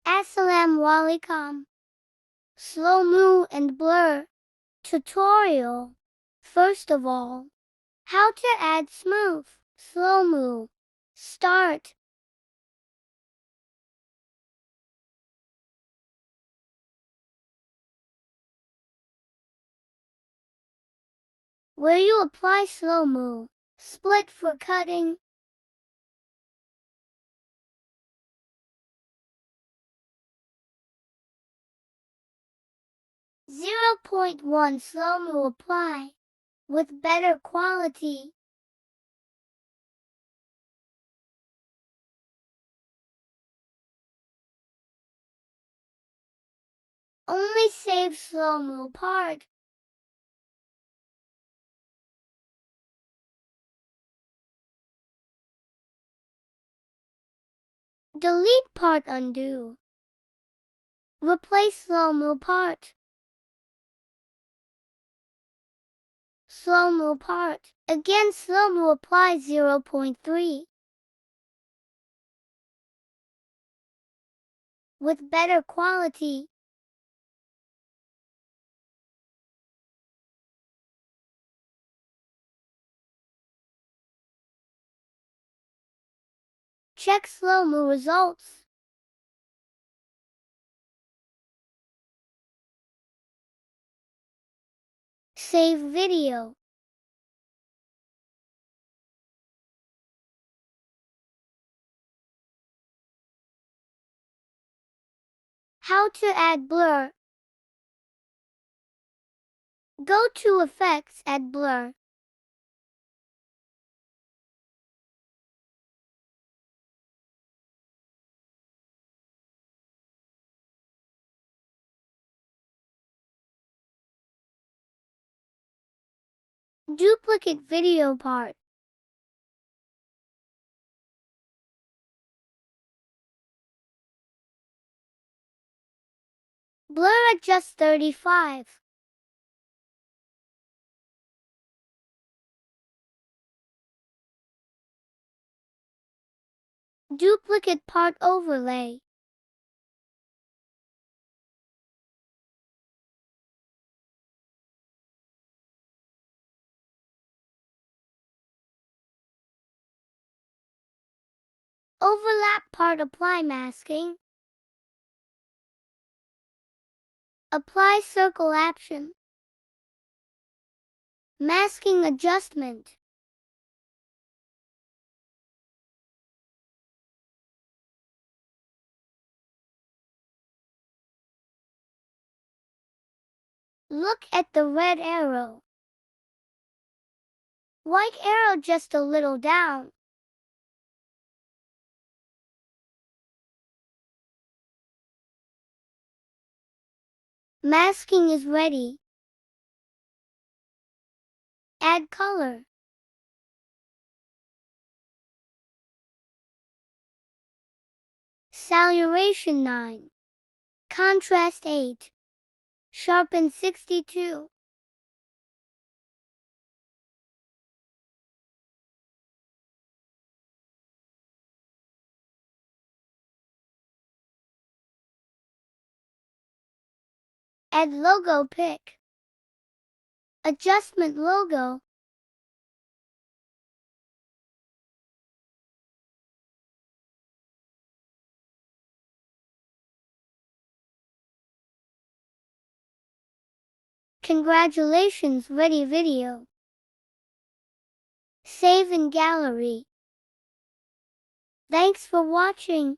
Assalamualaikum. Slow Moo and Blur tutorial. First of all, how to add smooth slow moo. Start. Where you apply slow moo. Split for cutting. .1 slow moo apply with better quality. Only save slow moo part. Delete part undo. Replace slow moo part. Slow moo part. Again slow moo apply 0.3. With better quality. Check slow moo results. Save video. How to add blur. Go to Effects, add blur. Duplicate video part. Blur adjust 35. Duplicate part overlay. Overlap part apply masking. Apply circle action. Masking adjustment. Look at the red arrow. White arrow just a little down. Masking is ready. Add color. Saturation 9. Contrast 8. Sharpen 62. Add logo pick. Adjustment logo. Congratulations, ready video. Save in gallery. Thanks for watching.